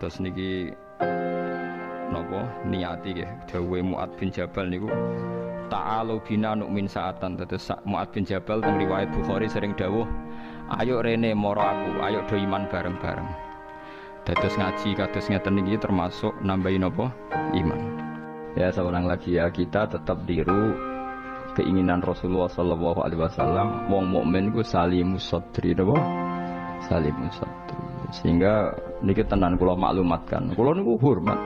kados niki napa niati nggih dawuhe Mu'ad bin Jabal niku ta'alu bina nu'min sa'atan. Dados Mu'ad bin Jabal teng riwayat Bukhari sering dawuh, ayo rene moro aku, ayo do iman bareng-bareng. Dados ngaji kados ngeten iki termasuk nambahi napa iman. Ya seorang lagi ya, kita tetap tiru keinginan Rasulullah sallallahu alaihi wasallam, wong mukmin ku salimus sadri napa? Salimus sadri. Sehingga niki tenan kula maklumatkan, kula niku hormat.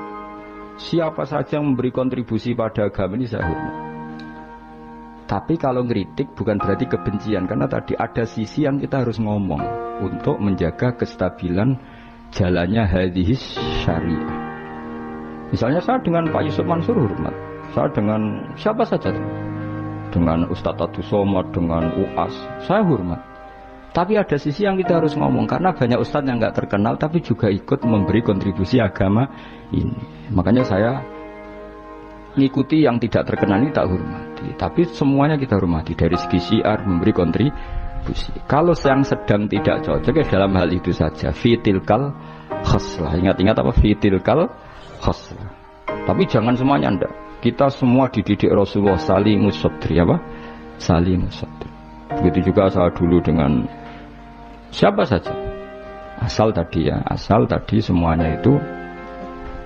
Siapa saja yang memberi kontribusi pada agama ini saya hormat. Tapi kalau ngeritik bukan berarti kebencian, karena tadi ada sisi yang kita harus ngomong untuk menjaga kestabilan jalannya hadis syariah. Misalnya saya dengan Pak Yusuf Mansur hormat, saya dengan siapa saja, dengan Ustadz Abdus Somad, dengan UAS, saya hormat. Tapi ada sisi yang kita harus ngomong, karena banyak ustadz yang nggak terkenal tapi juga ikut memberi kontribusi agama ini. Makanya saya ngikuti yang tidak terkenal ini tak hormati, tapi semuanya kita hormati dari segi syiar memberi kontribusi. Kalau yang sedang tidak cocok ya dalam hal itu saja, fitilkal khoslah. Ingat-ingat apa fitilkal khoslah. Tapi jangan semuanya ndak. Kita semua dididik Rasulullah salimus sadri apa? Salimus sadri. Begitu juga saya dulu dengan siapa saja. Asal tadi semuanya itu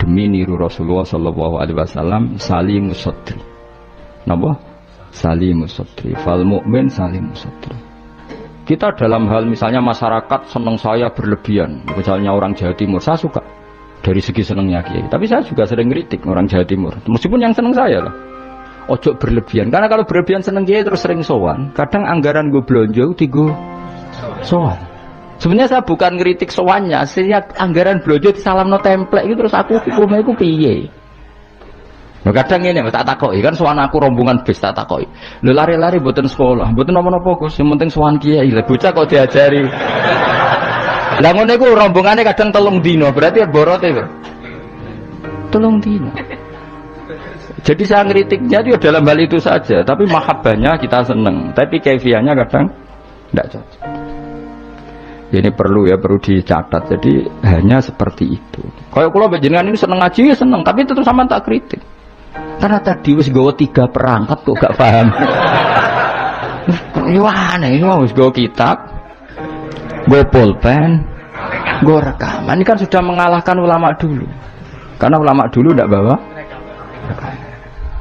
demi niru Rasulullah sallallahu alaihi wasallam salimus sadri. Napa? Salimus sadri. Fal mukmin salimus sadri. Kita dalam hal misalnya masyarakat senang saya berlebihan. Misalnya orang Jawa Timur, saya suka dari segi senangnya Kiai. Tapi saya juga sering kritik orang Jawa Timur. Meskipun yang senang saya lah. Ojo berlebihan. Karena kalau berlebihan senang Kiai terus sering sowan. Kadang anggaran gue belanja tigo sowan. Sebenarnya saya bukan ngeritik sowannya, saya anggaran belanja disalamno template itu terus aku hukumnya itu piye. Nah, kadang ini tak takoki kan sowan aku rombongan bis tak takoki. Lho lari-lari mboten sekolah, mboten napa-napa Gus, yang penting sowan kiai. Lah bocah kok diajari. Lah ngono iku rombongane kadang 3 dino, berarti borote kok. 3 dino. Jadi saya ngeritiknya itu dalam hal itu saja, tapi mahabbahnya kita seneng, tapi kaifiahnya kadang tidak cocok. Ini perlu dicatat. Jadi hanya seperti itu. Kalau jenengan ini seneng ngaji ya seneng, tapi itu sama tak kritik. Karena tadi wis gawa 3 perangkat kok gak paham. Wah, ini wis gawa kitab, gawa pulpen, gawa rekaman. Ini kan sudah mengalahkan ulama dulu. Karena ulama dulu tidak bawa.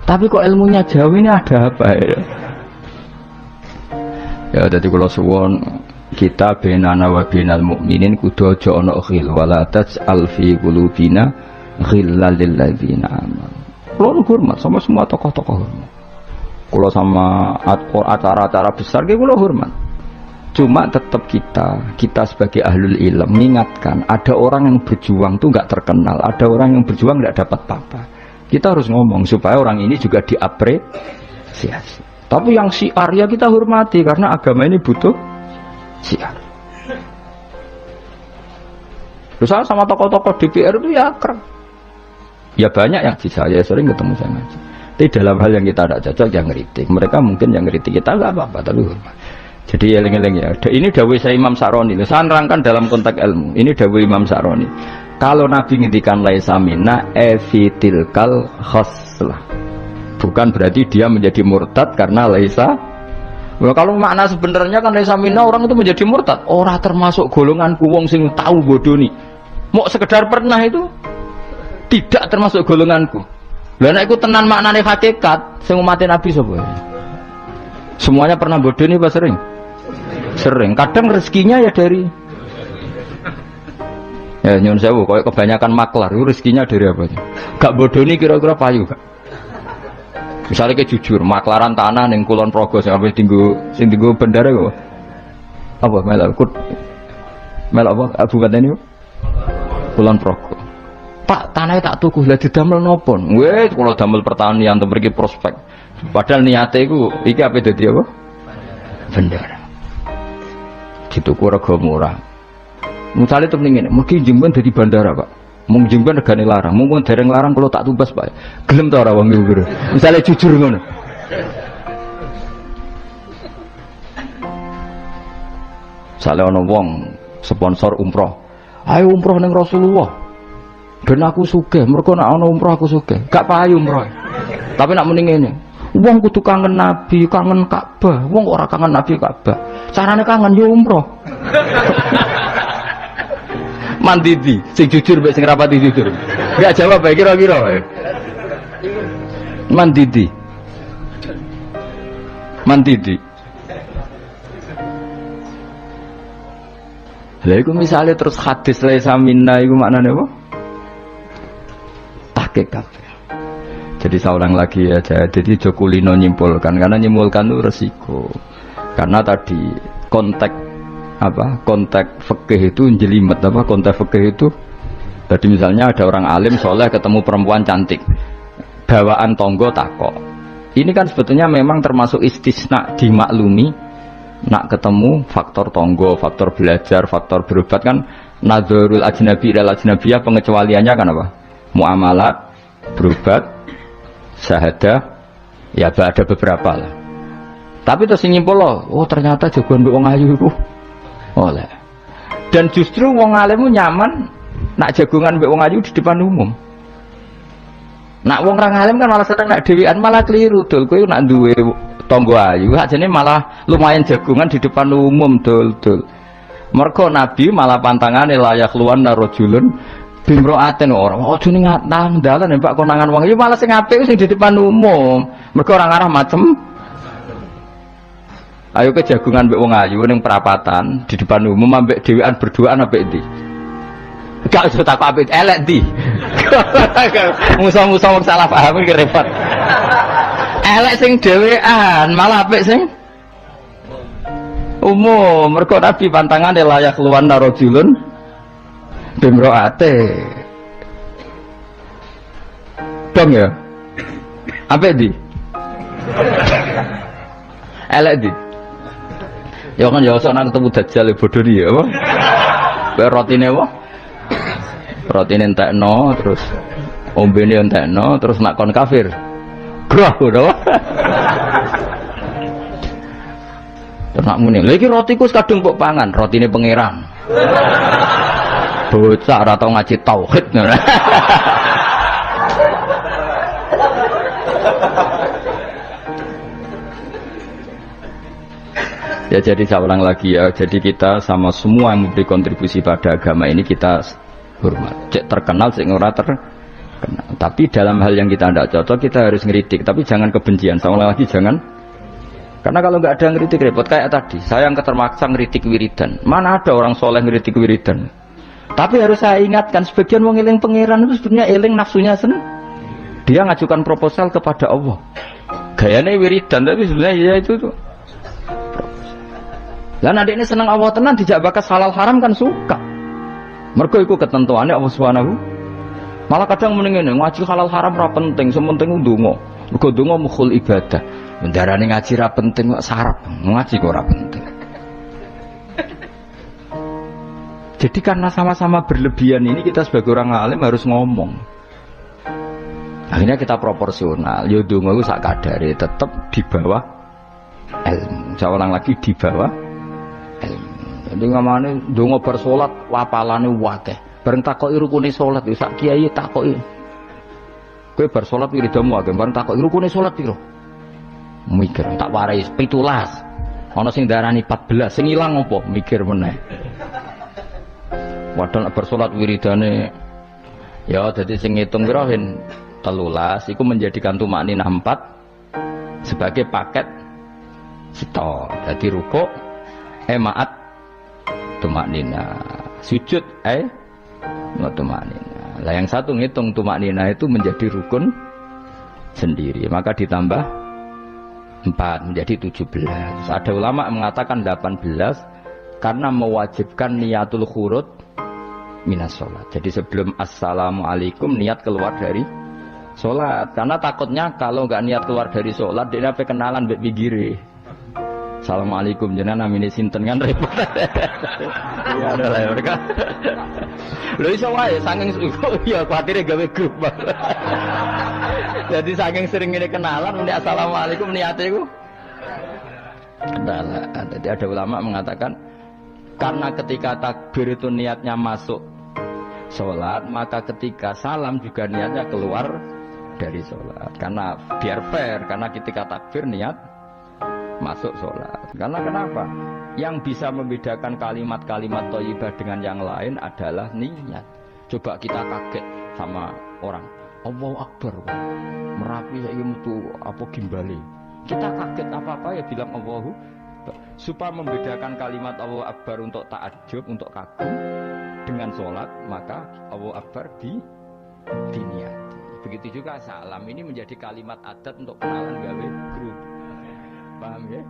Tapi kok ilmunya jauh, ini ada apa ya? Ya jadi kalau suwon kita benana wa binal mukminin kudu aja ana khil wala taj'al fi qulubina ghillal lil ladzina amanu. Kulo hormat sama semua tokoh-tokoh hormat. Kulo sama acara-acara besar ki kulo hormat. Cuma tetap kita sebagai ahlul ilm mengingatkan ada orang yang berjuang tuh enggak terkenal, ada orang yang berjuang enggak dapat apa-apa. Kita harus ngomong supaya orang ini juga diapresiasi. Tapi yang syiar ya kita hormati karena agama ini butuh syiar. Terus sama tokoh-tokoh DPR itu ya keren. Ya banyak yang di saya sering ketemu saya ngaji. Tapi dalam hal yang kita tidak cocok yang ngeritik. Mereka mungkin yang ngeritik kita nggak apa-apa tapi hormat. Jadi eling-eling ya. Ini dawuh saya Imam Sa'roni. Saya nerangkan dalam konteks ilmu. Ini dawuh Imam Sa'roni. Kalau Nabi ngendikan laisa minna efitilkal khoslah. Bukan berarti dia menjadi murtad karena laisa. Well, kalau makna sebenarnya kan laisa minna orang itu menjadi murtad. Orang termasuk golonganku wong sing tahu bodoni. Mau sekedar pernah itu tidak termasuk golonganku. Lah nek iku tenan maknane hakikat sing umat Nabi sapa? Semuanya pernah bodoni apa sering? Sering. Kadang rezekinya ya dari ya nyun sewu koyo kebanyakan maklar itu rezekinya dari apa? Gak bodoni kira-kira payu gak? Misalnya kayak jujur, maklaran tanah yang Kulon Progo sampai tinggu bendara kok. Apa melak apa? Abu kata ini Kulon Progo. Pak tanahnya tak tuku lah didamel nopon. Weh, kalau damel pertanian untuk pergi prospek. Padahal niatnya itu, iki apa jadi apa? Bendara. Dituku rego murah. Misalnya itu mendingin, mungkin jemben dari bandara Pak. Mung jemben regane larang, mung dereng larang kalau tak tumbas Pak. Gelem ta ora wong iki. Misale jujur ngono. Sale ana wong sponsor umroh. Ayo umroh ning Rasulullah. Ben aku sugih, mergo nek ana umroh aku sugih. Gak payu umroh. Tapi nak muni ngene. Wong kudu kangen Nabi, kangen Ka'bah. Wong ora kangen Nabi Ka'bah. Carane kangen yo umroh. Mandidi, sing jujur mbek sing rapati jujur. Enggak jawab bae kira-kira. Mandidi. Mandidi. Lha iku misale terus hadis laisa minna iku maknane apa? Tahqiq kabeh. Jadi saya ulang lagi ya, jadi Jokulino nyimpulkan karena nyimpulkan itu resiko. Karena tadi konteks apa? Konteks fikih itu jelimet apa? Konteks fikih itu jadi misalnya ada orang alim soleh ketemu perempuan cantik, bawaan tonggo takok. Ini kan sebetulnya memang termasuk istisna dimaklumi. Nak ketemu faktor tonggo, faktor belajar, faktor berobat kan nadzarul ajnabi ila ajnabiyah pengecualiannya kan apa? Muamalat, berobat, syahadah, ya ada beberapa lah. Tapi terus nyimpul loh, oh ternyata jagoan wong ayu itu oleh. Dan justru wong alim nyaman nak jagongan wong ayu di depan umum. Nak wong orang alim kan malah seneng nak dhewean malah keliru dul. Kowe nak duwe tangga ayu ajane malah lumayan jagongan di depan umum dul. Mergo Nabi malah pantangane layak luwan narojulun bimroaten orang. Oh jane ngatang dalan Pak konangan wong iki malah sing apik sing di depan umum. Mergo orang arah macem. Ayo ke jagungan mbek wong ayu ning perapatan di depan umum ambek dhewean berduaan ambek ndi? Gak usah takok apik elek ndi. Musa-musa wong salah paham iki repot. Elek sing dhewean malah apik sing umum. Mergo Nabi pantangane layak luwan narojulun bimroate dong ya apa di elek di ya kan ya usah ketemu dajjal bodoh dia apa rotine apa rotine entekno terus ombene entekno terus nak kon kafir grah ngono terus nak muni lha iki rotiku kadung kok pangan rotine pangeran bocah ora tau ngaji tauhid ngono. Ya jadi saya ulang lagi ya, jadi kita sama semua yang memberi kontribusi pada agama ini kita hormat. Cek terkenal, cek ora terkenal. Tapi dalam hal yang kita tidak cocok kita harus ngeritik, tapi jangan kebencian. Saya ulang lagi jangan. Karena kalau nggak ada ngeritik repot kayak tadi. Saya yang termaksa ngeritik wiridan. Mana ada orang soleh ngeritik wiridan? Tapi harus saya ingatkan sebagian wong eling pangeran itu sebenarnya eling nafsunya dia ngajukan proposal kepada Allah. Gayanya wiridan tapi sebenarnya ya itu tuh. Lah nek ini seneng Allah tenan dijak bakas halal haram kan suka. Mergo iku ketentuannya Allah Subhanahu. Malah kadang mending ngene ngaji halal haram ora penting, sementing ndonga. Mergo ndonga mukhul ibadah. Mendarane ngaji ora penting kok sarap. Ngaji kok ora penting. Jadi karena sama-sama berlebihan ini kita sebagai orang alim harus ngomong. Akhirnya kita proporsional. Yo ndonga ku sak kadare tetep di bawah ilmu. Saya ulang lagi di bawah ilmu. Jadi ngamane ndonga bar salat wapalane wakeh. Bareng takoki rukune salat yo sak kiai takoki. Kowe bar salat wiridamu akeh, bareng takoki rukune salat piro? Mikir tak warai 17. Ana sing darani 14, sing ilang apa? Mikir meneh. Padahal bersolat wiridane ya jadi sing ngitung pira 13 iku menjadikan tumakninah 4 sebagai paket sito. Jadi rukuk maat tumakninah, sujud tumakninah. Lah yang satu ngitung tumakninah itu menjadi rukun sendiri, maka ditambah 4 menjadi 17. Ada ulama mengatakan 18 karena mewajibkan niatul khurud minas sholat. Jadi sebelum assalamualaikum niat keluar dari sholat. Karena takutnya kalau nggak niat keluar dari sholat dia apa kenalan mbek pinggire. Assalamualaikum jenengan namine sinten kan repot. Ya ada lah mereka. Lho iso wae saking ya kuatire gawe grup. Jadi saking sering ini kenalan muni assalamualaikum niate iku kenalan. Jadi ada ulama mengatakan karena ketika takbir itu niatnya masuk sholat, maka ketika salam juga niatnya keluar dari sholat. Karena biar fair, karena ketika takbir niat masuk sholat. Karena kenapa? Yang bisa membedakan kalimat-kalimat thayyibah dengan yang lain adalah niat. Coba kita kaget sama orang, Allahu Akbar, Merapi saya metu apa gimbali. Kita kaget apa-apa ya bilang Allahu. Supaya membedakan kalimat Allahu Akbar untuk ta'ajub, untuk kagum dengan sholat, maka Allahu Akbar diniati. Begitu juga salam ini menjadi kalimat adat untuk kenalan gawe grup. Paham ya?